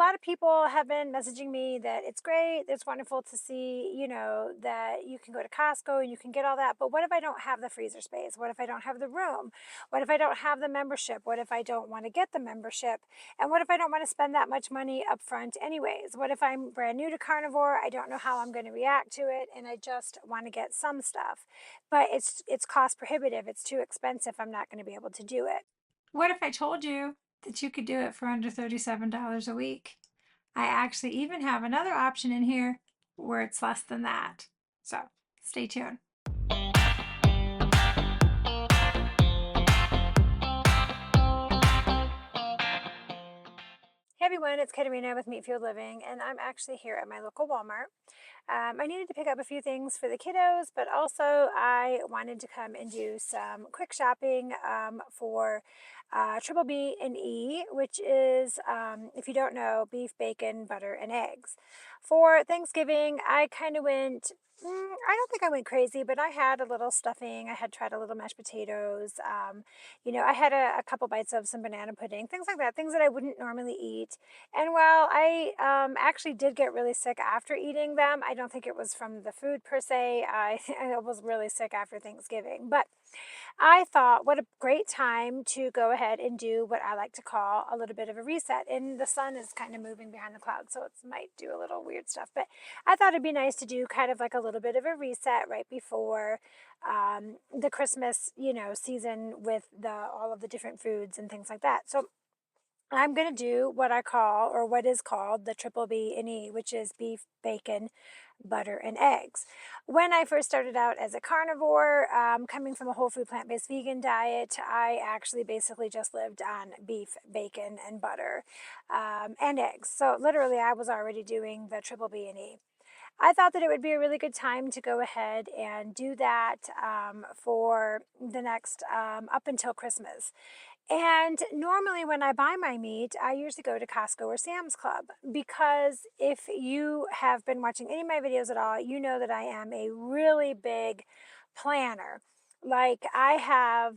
lot of people have been messaging me that it's great, it's wonderful to see, that you can go to Costco and you can get all that. But what if I don't have the freezer space? What if I don't have the room? What if I don't have the membership? What if I don't want to get the membership? And what if I don't want to spend that much money up front anyways? What if I'm brand new to Carnivore? I don't know how I'm going to react to it and I just want to get some stuff. But it's cost prohibitive. It's too expensive. I'm not going to be able to do it. What if I told you that you could do it for under $37 a week? I actually even have another option in here where it's less than that. So stay tuned. Hey everyone, it's Katerina with Meat Fueled Living, and I'm actually here at my local Walmart. I needed to pick up a few things for the kiddos, but also I wanted to come and do some quick shopping for Triple B and E, which is, if you don't know, beef, bacon, butter, and eggs. For Thanksgiving, I kind of went, I don't think I went crazy, but I had a little stuffing. I had tried a little mashed potatoes. I had a couple bites of some banana pudding, things like that, things that I wouldn't normally eat. And while I actually did get really sick after eating them, I don't think it was from the food per se. I was really sick after Thanksgiving. But I thought, what a great time to go ahead and do what I like to call a little bit of a reset. And the sun is kind of moving behind the clouds, so it might do a little weird stuff. But I thought it'd be nice to do kind of like a little bit of a reset right before the Christmas, season with all of the different foods and things like that. So I'm going to do what I call, or what is called, the triple B and E, which is beef, bacon, butter, and eggs. When I first started out as a carnivore, coming from a whole food plant-based vegan diet, I actually basically just lived on beef, bacon, and butter, and eggs. So literally I was already doing the triple B and E. I thought that it would be a really good time to go ahead and do that for the next, up until Christmas. And normally when I buy my meat, I usually go to Costco or Sam's Club, because if you have been watching any of my videos at all, you know that I am a really big planner. Like, I have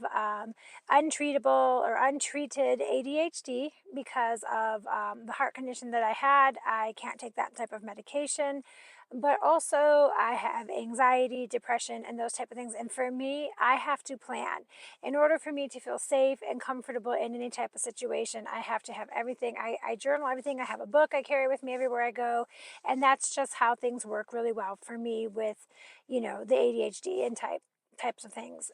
untreatable or untreated ADHD because of the heart condition that I had. I can't take that type of medication. But also I have anxiety, depression, and those type of things. And for me, I have to plan. In order for me to feel safe and comfortable in any type of situation, I have to have everything. I journal everything. I have a book I carry with me everywhere I go. And that's just how things work really well for me with, the ADHD and types of things.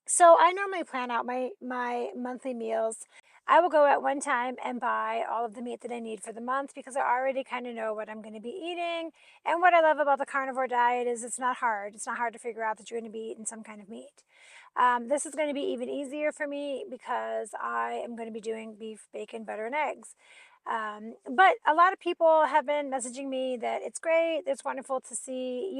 So I normally plan out my monthly meals. I will go at one time and buy all of the meat that I need for the month, because I already kind of know what I'm going to be eating. And what I love about the carnivore diet is it's not hard. It's not hard to figure out that you're going to be eating some kind of meat. This is going to be even easier for me because I am going to be doing beef, bacon, butter, and eggs. But a lot of people have been messaging me that it's great, it's wonderful to see,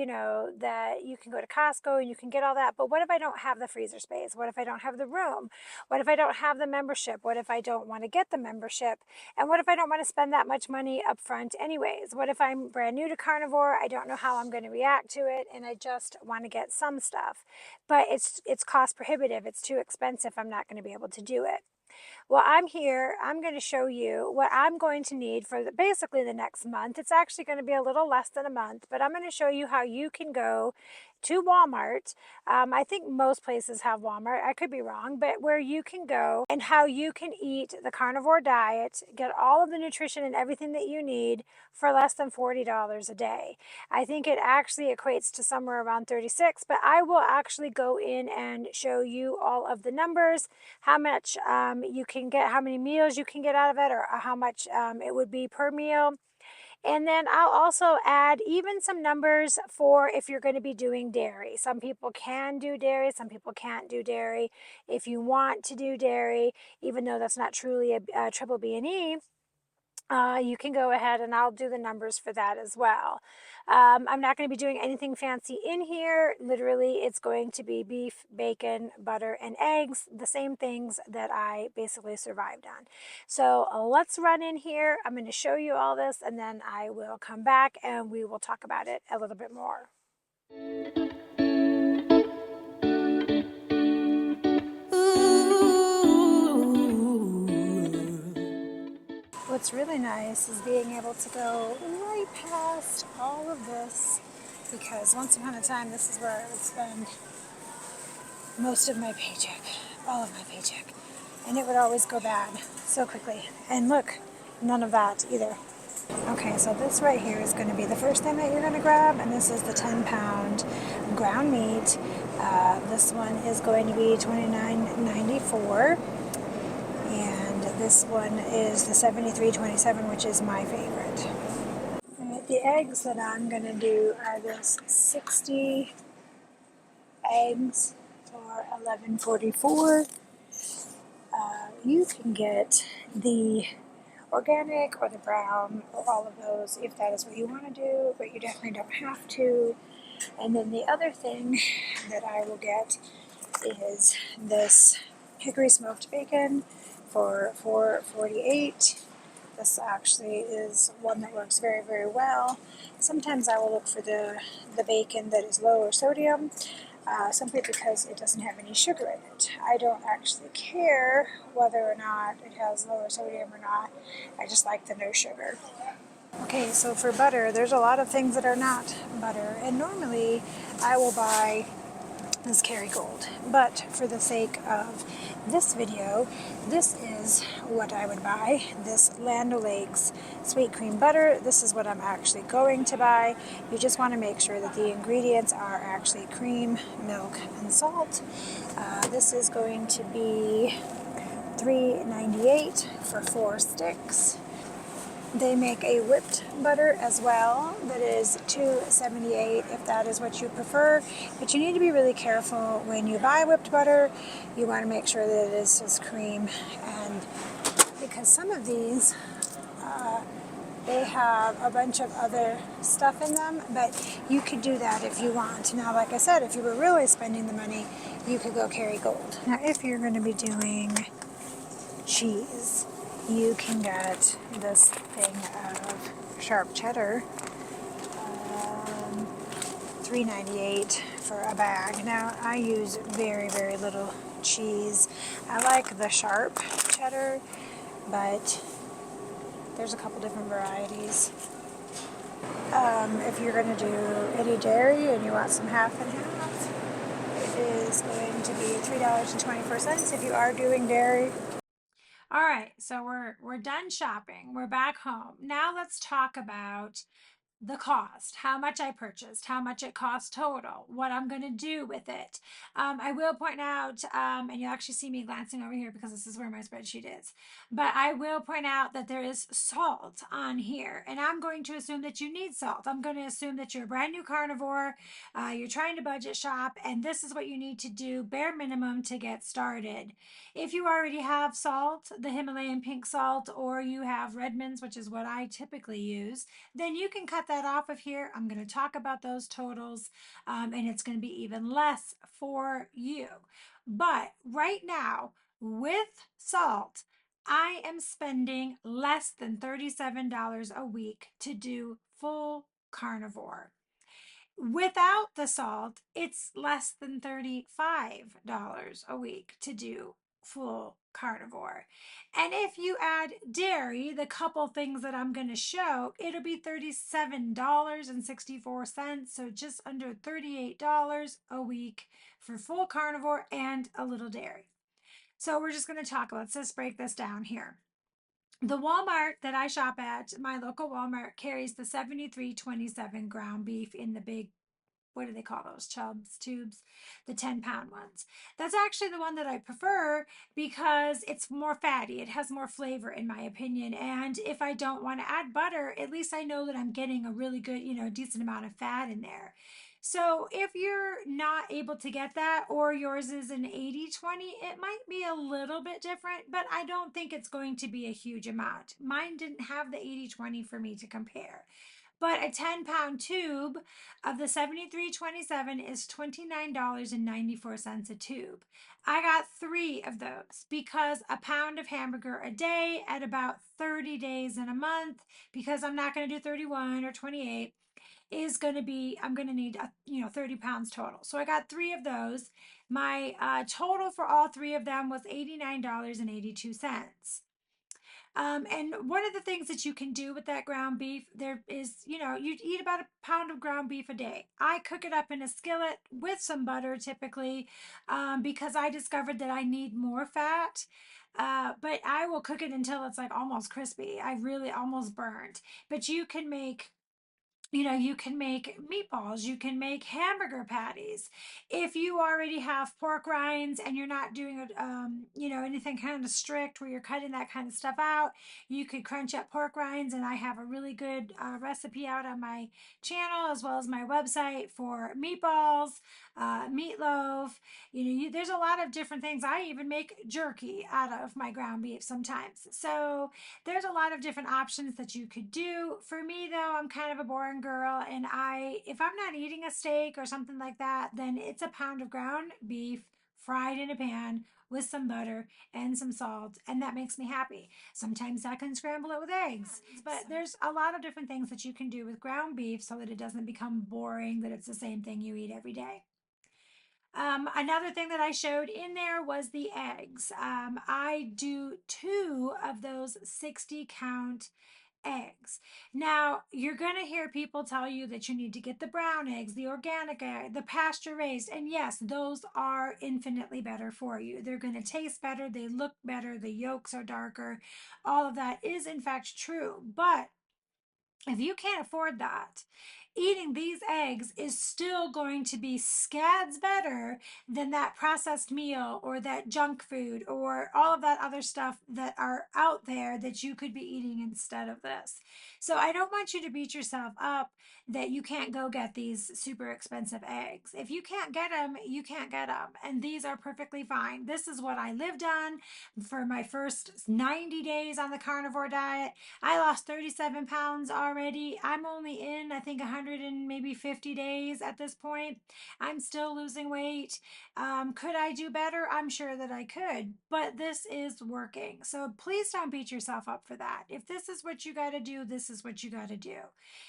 that you can go to Costco and you can get all that. But what if I don't have the freezer space? What if I don't have the room? What if I don't have the membership? What if I don't want to get the membership? And what if I don't want to spend that much money up front anyways? What if I'm brand new to Carnivore? I don't know how I'm going to react to it and I just want to get some stuff. But it's cost prohibitive. It's too expensive. I'm not going to be able to do it. Well, I'm here. I'm going to show you what I'm going to need for basically the next month. It's actually going to be a little less than a month, but I'm going to show you how you can go to Walmart. I think most places have Walmart. I could be wrong, but where you can go and how you can eat the carnivore diet, get all of the nutrition and everything that you need for less than $40 a day. I think it actually equates to somewhere around 36, but I will actually go in and show you all of the numbers, how much you can get, how many meals you can get out of it, or how much it would be per meal. And then I'll also add even some numbers for if you're going to be doing dairy. Some people can do dairy, some people can't do dairy. If you want to do dairy, even though that's not truly a triple B and E, you can go ahead and I'll do the numbers for that as well. I'm not going to be doing anything fancy in here. Literally, it's going to be beef, bacon, butter, and eggs, the same things that I basically survived on. So let's run in here. I'm going to show you all this, and then I will come back and we will talk about it a little bit more. what's really nice is being able to go right past all of this, because once upon a time this is where I would spend most of my paycheck, all of my paycheck, and it would always go bad so quickly. And look, none of that either. Okay, so this right here is going to be the first thing that you're going to grab, and this is the 10-pound ground meat. This one is going to be $29.94, and this one is the 73.27, which is my favorite. The eggs that I'm going to do are this 60 eggs for $11.44. You can get the organic or the brown or all of those if that is what you want to do, but you definitely don't have to. And then the other thing that I will get is this hickory smoked bacon for $4.48. This actually is one that works very, very well. Sometimes I will look for the bacon that is lower sodium, simply because it doesn't have any sugar in it. I don't actually care whether or not it has lower sodium or not. I just like the no sugar. Okay, so for butter, there's a lot of things that are not butter, and normally I will buy this Kerrygold, but for the sake of this video, this is what I would buy. This Land O'Lakes sweet cream butter. This is what I'm actually going to buy. You just want to make sure that the ingredients are actually cream, milk, and salt. This is going to be $3.98 for 4 sticks. They make a whipped butter as well that is $2.78 if that is what you prefer. But you need to be really careful when you buy whipped butter. You want to make sure that it is just cream, and because some of these they have a bunch of other stuff in them, but you could do that if you want. Now, like I said, if you were really spending the money, you could go Kerrygold. Now, if you're going to be doing cheese, you can get this thing of sharp cheddar, $3.98 for a bag. Now, I use very, very little cheese. I like the sharp cheddar, but there's a couple different varieties. If you're going to do any dairy and you want some half and half, it is going to be $3.24 if you are doing dairy. All right, so we're done shopping. We're back home. Now let's talk about the cost, how much I purchased, how much it cost total, what I'm going to do with it. I will point out, and you'll actually see me glancing over here because this is where my spreadsheet is, but I will point out that there is salt on here, and I'm going to assume that you need salt. I'm going to assume that you're a brand new carnivore, you're trying to budget shop, and this is what you need to do, bare minimum, to get started. If you already have salt, the Himalayan pink salt, or you have Redmond's, which is what I typically use, then you can cut that off of here. I'm going to talk about those totals, and it's going to be even less for you. But right now, with salt, I am spending less than $37 a week to do full carnivore. Without the salt, it's less than $35 a week to do full carnivore. And if you add dairy, the couple things that I'm going to show, it'll be $37.64, so just under $38 a week for full carnivore and a little dairy. So we're just going to talk, let's just break this down here. The Walmart that I shop at, my local Walmart, carries the 73.27 ground beef in the big, what do they call those, chubs, tubes, the 10-pound ones. That's actually the one that I prefer because it's more fatty. It has more flavor, in my opinion. And if I don't want to add butter, at least I know that I'm getting a really good, decent amount of fat in there. So if you're not able to get that, or yours is an 80/20, it might be a little bit different, but I don't think it's going to be a huge amount. Mine didn't have the 80/20 for me to compare. But a 10-pound tube of the 73.27 is $29.94 a tube. I got 3 of those because a pound of hamburger a day at about 30 days in a month, because I'm not going to do 31 or 28, is going to be, I'm going to need 30 pounds total. So I got 3 of those. My total for all 3 of them was $89.82. And one of the things that you can do with that ground beef, there is, you eat about a pound of ground beef a day. I cook it up in a skillet with some butter typically, because I discovered that I need more fat. But I will cook it until it's like almost crispy. I really almost burnt. But you can make meatballs, you can make hamburger patties. If you already have pork rinds and you're not doing it, anything kind of strict where you're cutting that kind of stuff out, you could crunch up pork rinds. And I have a really good recipe out on my channel as well as my website for meatballs, meatloaf. There's a lot of different things. I even make jerky out of my ground beef sometimes. So there's a lot of different options that you could do. For me though, I'm kind of a boring girl, and if I'm not eating a steak or something like that, then it's a pound of ground beef fried in a pan with some butter and some salt, and that makes me happy. Sometimes I can scramble it with eggs, but there's a lot of different things that you can do with ground beef so that it doesn't become boring, that it's the same thing you eat every day. Another thing that I showed in there was the eggs. I do 2 of those 60 count eggs. Now, you're going to hear people tell you that you need to get the brown eggs, the organic egg, the pasture raised. And yes, those are infinitely better for you. They're going to taste better, they look better, the yolks are darker. All of that is in fact true. But if you can't afford that, eating these eggs is still going to be scads better than that processed meal or that junk food or all of that other stuff that are out there that you could be eating instead of this. So I don't want you to beat yourself up that you can't go get these super expensive eggs. If you can't get them, you can't get them. And these are perfectly fine. This is what I lived on for my first 90 days on the carnivore diet. I lost 37 pounds already. I'm only in, I think, 100 and maybe 50 days at this point. I'm still losing weight. Could I do better? I'm sure that I could, but this is working. So please don't beat yourself up for that. If this is what you got to do, this is what you got to do.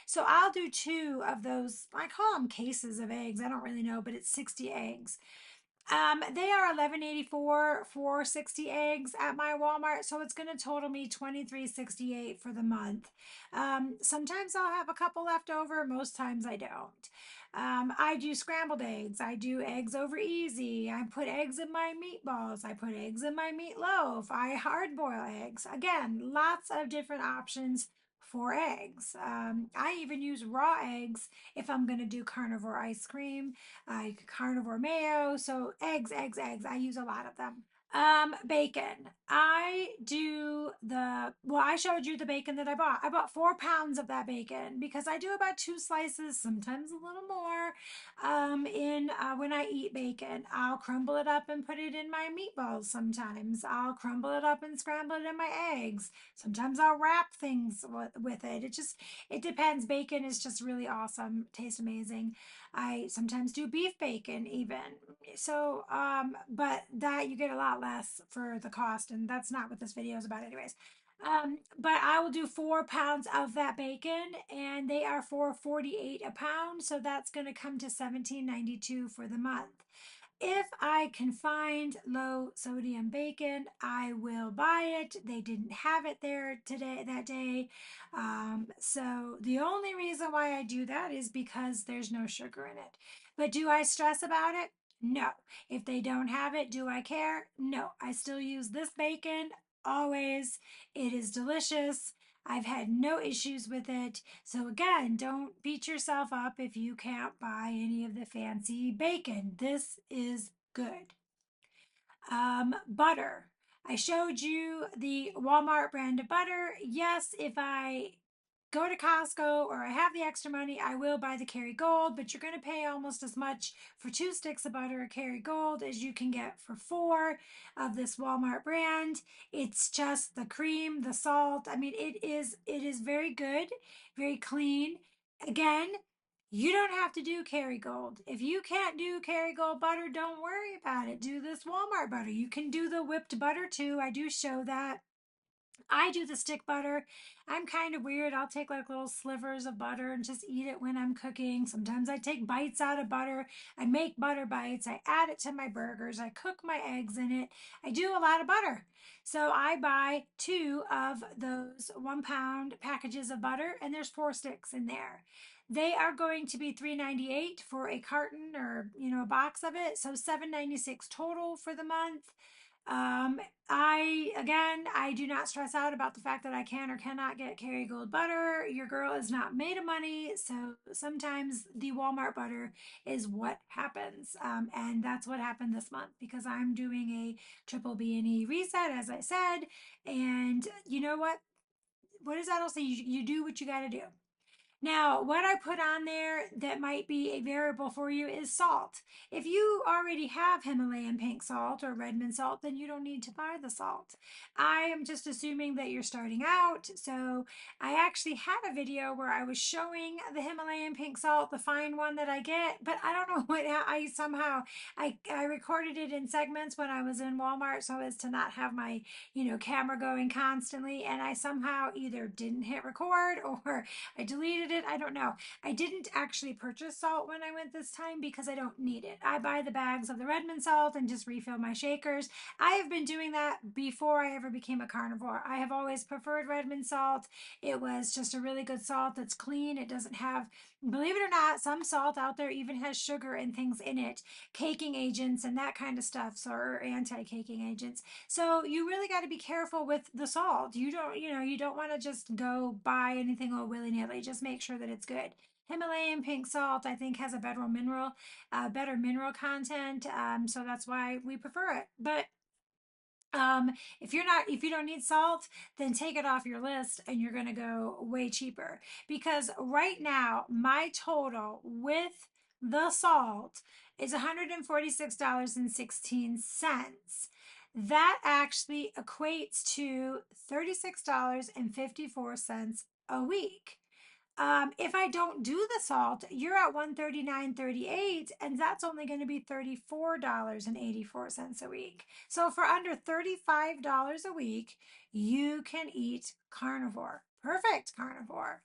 So I'll do 2 of those. I call them cases of eggs. I don't really know, but it's 60 eggs. They are $11.84 for 60 eggs at my Walmart, so it's going to total me $23.68 for the month. Sometimes I'll have a couple left over, most times I don't. I do scrambled eggs. I do eggs over easy. I put eggs in my meatballs. I put eggs in my meatloaf. I hard boil eggs. Again, lots of different options for eggs. I even use raw eggs if I'm going to do carnivore ice cream, carnivore mayo. So eggs, eggs, eggs. I use a lot of them. Bacon. I showed you the bacon that I bought. I bought 4 pounds of that bacon because I do about 2 slices, sometimes a little more, when I eat bacon. I'll crumble it up and put it in my meatballs sometimes. I'll crumble it up and scramble it in my eggs. Sometimes I'll wrap things with it. It depends. Bacon is just really awesome. Tastes amazing. I sometimes do beef bacon even. So, but that you get a lot less for the cost, and that's not what this video is about anyways. But I will do 4 pounds of that bacon, and they are $4.48 a pound, so that's going to come to $17.92 for the month. If I can find low sodium bacon, I will buy it. They didn't have it there that day. So the only reason why I do that is because there's no sugar in it. But do I stress about it? No. If they don't have it, do I care? No. I still use this bacon always. It is delicious. I've had no issues with it. So again, don't beat yourself up if you can't buy any of the fancy bacon. This is good. Butter. I showed you the Walmart brand of butter. Yes, if I go to Costco or I have the extra money, I will buy the Kerrygold, but you're going to pay almost as much for 2 sticks of butter of Kerrygold as you can get for 4 of this Walmart brand. It's just the cream, the salt. I mean, it is very good, very clean. Again, you don't have to do Kerrygold. If you can't do Kerrygold butter, don't worry about it. Do this Walmart butter. You can do the whipped butter too. I do show that. I do the stick butter. I'm kind of weird. I'll take like little slivers of butter and just eat it when I'm cooking. Sometimes I take bites out of butter. I make butter bites. I add it to my burgers. I cook my eggs in it. I do a lot of butter. So I buy two of those 1 pound packages of butter, and there's 4 sticks in there. They are going to be $3.98 for a carton or a box of it. So $7.96 total for the month. Um, I do not stress out about the fact that I can or cannot get Kerrygold butter. Your girl is not made of money, so sometimes the Walmart butter is what happens. And that's what happened this month because I'm doing a triple B&E reset, as I said. And you know what? What does that all say? You do what you got to do. Now, what I put on there that might be a variable for you is salt. If you already have Himalayan pink salt or Redmond salt, then you don't need to buy the salt. I am just assuming that you're starting out. So I actually had a video where I was showing the Himalayan pink salt, the fine one that I get, but I don't know what I somehow I recorded it in segments when I was in Walmart so as to not have my, camera going constantly, and I somehow either didn't hit record or I deleted it. I don't know. I didn't actually purchase salt when I went this time because I don't need it. I buy the bags of the Redmond salt and just refill my shakers. I have been doing that before I ever became a carnivore. I have always preferred Redmond salt. It was just a really good salt that's clean. It doesn't have, believe it or not, some salt out there even has sugar and things in it, caking agents and that kind of stuff, so, or anti-caking agents. So you really got to be careful with the salt. You don't want to just go buy anything all willy-nilly. Just make sure that it's good. Himalayan pink salt, I think, has a better mineral content. So that's why we prefer it. But if you don't need salt, then take it off your list and you're going to go way cheaper. Because right now, my total with the salt is $146.16. That actually equates to $36.54 a week. If I don't do the salt, you're at $139.38, and that's only going to be $34.84 a week. So for under $35 a week, you can eat carnivore. Perfect carnivore.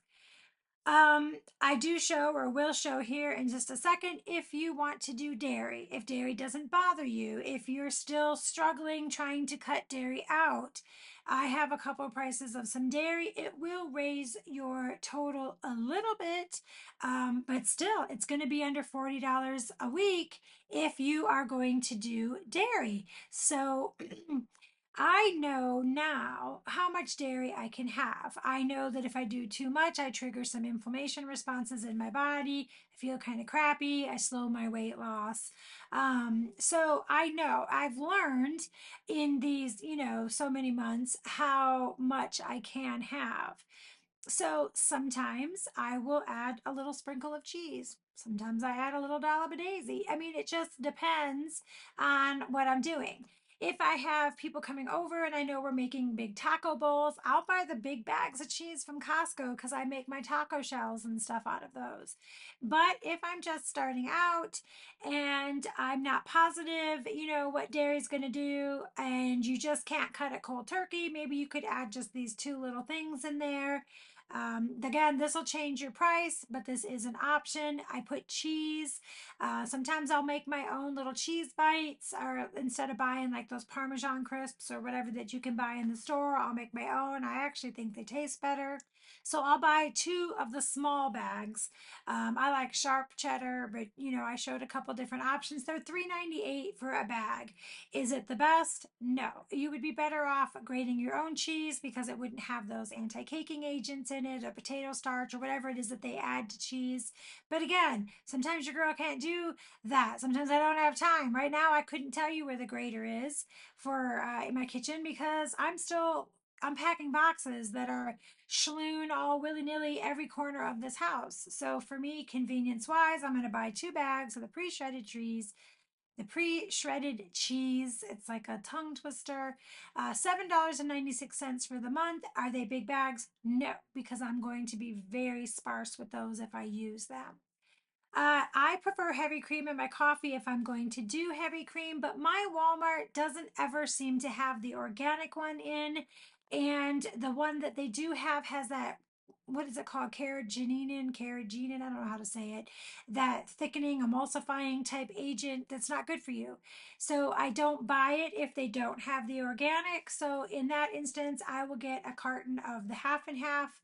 I do show or will show here in just a second if you want to do dairy, if dairy doesn't bother you, if you're still struggling trying to cut dairy out. I have a couple of prices of some dairy. It will raise your total a little bit, but still, it's going to be under $40 a week if you are going to do dairy. So I know now how much dairy I can have. I know that if I do too much, I trigger some inflammation responses in my body. I feel kind of crappy. I slow my weight loss. So I know I've learned in these, so many months how much I can have. So sometimes I will add a little sprinkle of cheese. Sometimes I add a little dollop of daisy. I mean, it just depends on what I'm doing. If I have people coming over and I know we're making big taco bowls, I'll buy the big bags of cheese from Costco because I make my taco shells and stuff out of those. But if I'm just starting out and I'm not positive, what dairy's going to do, and you just can't cut it cold turkey, maybe you could add just these two little things in there. Again, this will change your price, but this is an option. I put cheese. Sometimes I'll make my own little cheese bites, or instead of buying like those Parmesan crisps or whatever that you can buy in the store, I'll make my own. I actually think they taste better. So I'll buy two of the small bags. I like sharp cheddar, but I showed a couple different options. They're $3.98 for a bag. Is it the best? No. You would be better off grating your own cheese because it wouldn't have those anti-caking agents in it, or potato starch, or whatever it is that they add to cheese. But again, sometimes your girl can't do that. Sometimes I don't have time. Right now, I couldn't tell you where the grater is for in my kitchen because I'm still unpacking boxes that are schloon all willy-nilly every corner of this house. So for me, convenience wise, I'm going to buy 2 bags of the pre-shredded cheese. It's like a tongue twister. $7.96 for the month. Are they big bags? No, because I'm going to be very sparse with those if I use them. I prefer heavy cream in my coffee if I'm going to do heavy cream, but my Walmart doesn't ever seem to have the organic one in. And the one that they do have has that, what is it called? Carrageenan, I don't know how to say it, that thickening, emulsifying type agent that's not good for you. So I don't buy it if they don't have the organic. So in that instance, I will get a carton of the half and half.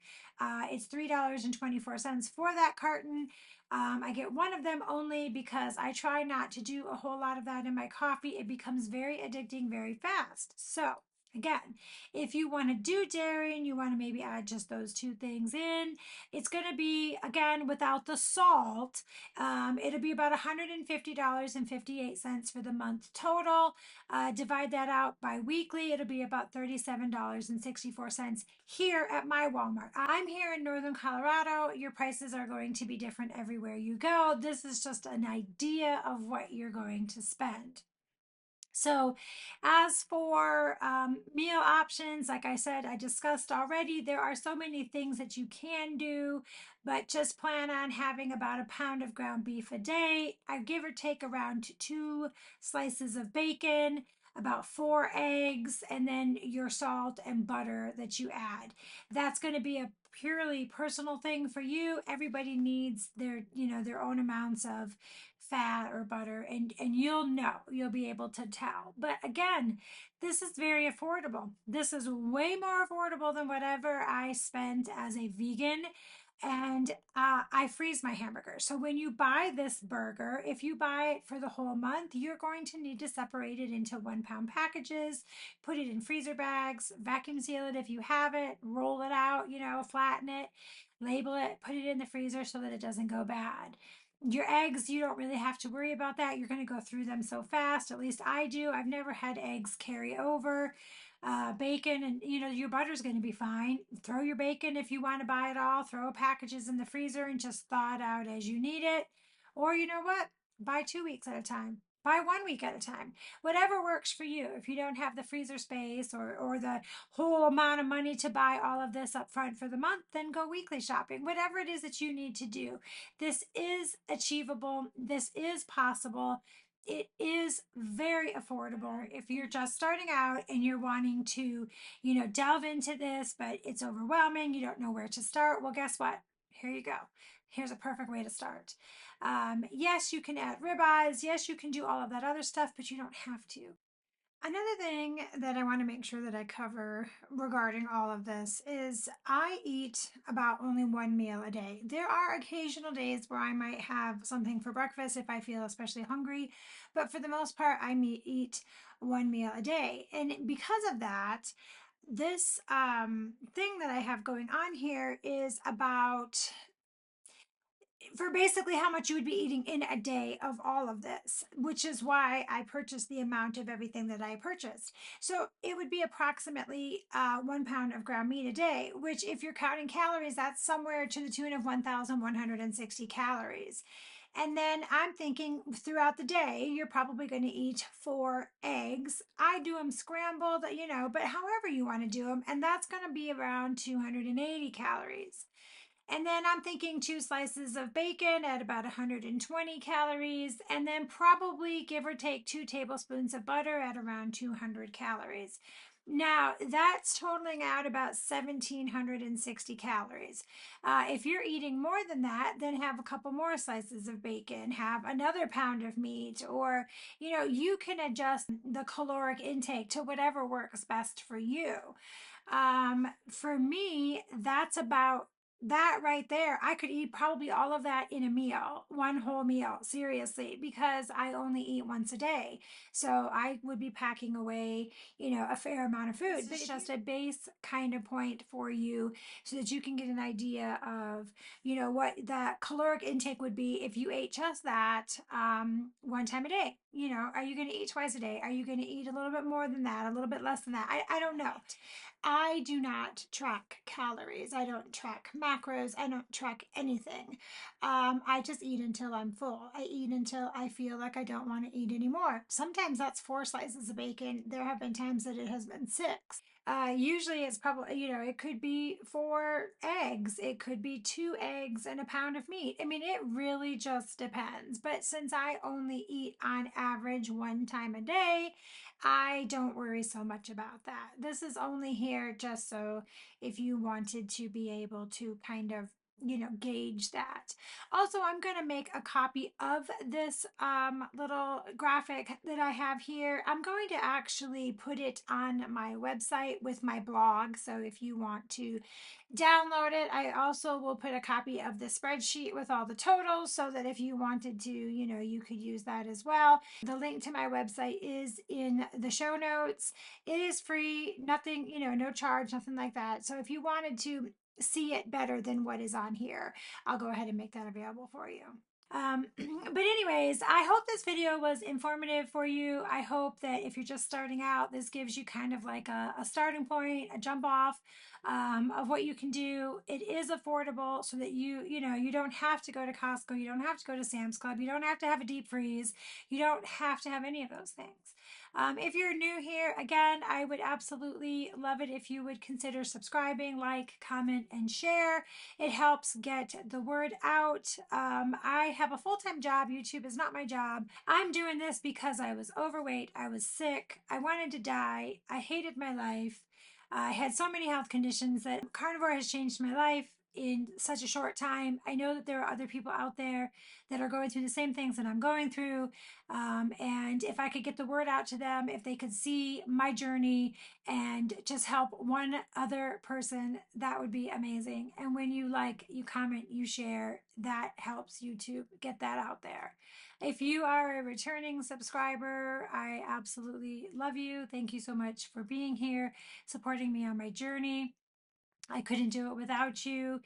It's $3.24 for that carton. I get one of them only because I try not to do a whole lot of that in my coffee. It becomes very addicting very fast. So again, if you want to do dairy and you want to maybe add just those two things in, it's going to be, again, without the salt, it'll be about $150.58 for the month total. Divide that out by weekly, it'll be about $37.64 here at my Walmart. I'm here in Northern Colorado. Your prices are going to be different everywhere you go. This is just an idea of what you're going to spend. So, as for meal options, like I said, I discussed already, there are so many things that you can do, but just plan on having about a pound of ground beef a day. I give or take around 2 slices of bacon, about 4 eggs, and then your salt and butter that you add. That's going to be a purely personal thing for you. Everybody needs their, their own amounts of fat or butter, and you'll be able to tell. But again, this is very affordable. This is way more affordable than whatever I spent as a vegan. And I freeze my hamburger. So when you buy this burger, if you buy it for the whole month, you're going to need to separate it into 1 pound packages, put it in freezer bags, vacuum seal it if you have it, roll it out, flatten it, label it, put it in the freezer so that it doesn't go bad. Your eggs, you don't really have to worry about that. You're going to go through them so fast. At least I do. I've never had eggs carry over. Bacon, and your butter's going to be fine. Throw your bacon if you want to buy it all. Throw packages in the freezer and just thaw it out as you need it. Or you know what? Buy 2 weeks at a time. Buy 1 week at a time. Whatever works for you. If you don't have the freezer space or the whole amount of money to buy all of this up front for the month, then go weekly shopping. Whatever it is that you need to do. This is achievable. This is possible. It is very affordable if you're just starting out and you're wanting to, delve into this, but it's overwhelming. You don't know where to start. Well, guess what? Here you go. Here's a perfect way to start. Yes, you can add ribeyes. Yes, you can do all of that other stuff, but you don't have to. Another thing that I want to make sure that I cover regarding all of this is I eat about only one meal a day. There are occasional days where I might have something for breakfast if I feel especially hungry, but for the most part, I eat one meal a day. And because of that, this thing that I have going on here is about for basically how much you would be eating in a day of all of this, which is why I purchased the amount of everything that I purchased. So it would be approximately 1 pound of ground meat a day, which if you're counting calories, that's somewhere to the tune of 1,160 calories. And then I'm thinking throughout the day, you're probably going to eat 4 eggs. I do them scrambled, but however you want to do them, and that's going to be around 280 calories. And then I'm thinking 2 slices of bacon at about 120 calories, and then probably give or take 2 tablespoons of butter at around 200 calories. Now, that's totaling out about 1,760 calories. If you're eating more than that, then have a couple more slices of bacon, have another pound of meat, or, you can adjust the caloric intake to whatever works best for you. For me, that's about that right there. I could eat probably all of that in a meal, one whole meal, seriously, because I only eat once a day. So I would be packing away, a fair amount of food. This is just a base kind of point for you so that you can get an idea of, what that caloric intake would be if you ate just that one time a day. Are you going to eat twice a day? Are you going to eat a little bit more than that, a little bit less than that? I don't know. I do not track calories. I don't track macros. I don't track anything. I just eat until I'm full. I eat until I feel like I don't want to eat anymore. Sometimes that's 4 slices of bacon. There have been times that it has been 6. Usually it's probably, it could be 4 eggs, it could be 2 eggs and a pound of meat. I mean, it really just depends. But since I only eat on average 1 time a day, I don't worry so much about that. This is only here just so if you wanted to be able to kind of gauge that. Also, I'm going to make a copy of this little graphic that I have here. I'm going to actually put it on my website with my blog. So if you want to download it, I also will put a copy of the spreadsheet with all the totals so that if you wanted to, you could use that as well. The link to my website is in the show notes. It is free, nothing, no charge, nothing like that. So if you wanted to see it better than what is on here, I'll go ahead and make that available for you. But anyways, I hope this video was informative for you. I hope that if you're just starting out, this gives you kind of like a starting point, a jump off of what you can do. It is affordable so that you don't have to go to Costco. You don't have to go to Sam's Club. You don't have to have a deep freeze. You don't have to have any of those things. If you're new here, again, I would absolutely love it if you would consider subscribing, like, comment, and share. It helps get the word out. I have a full-time job. YouTube is not my job. I'm doing this because I was overweight. I was sick. I wanted to die. I hated my life. I had so many health conditions that carnivore has changed my life in such a short time. I know that there are other people out there that are going through the same things that I'm going through. And if I could get the word out to them, if they could see my journey and just help one other person, that would be amazing. And when you like, you comment, you share, that helps YouTube get that out there. If you are a returning subscriber, I absolutely love you. Thank you so much for being here, supporting me on my journey. I couldn't do it without you.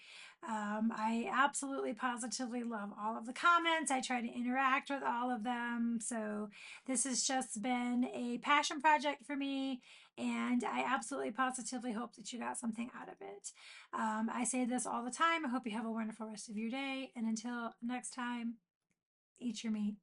I absolutely positively love all of the comments. I try to interact with all of them. So this has just been a passion project for me, and I absolutely positively hope that you got something out of it. I say this all the time. I hope you have a wonderful rest of your day, and until next time, eat your meat.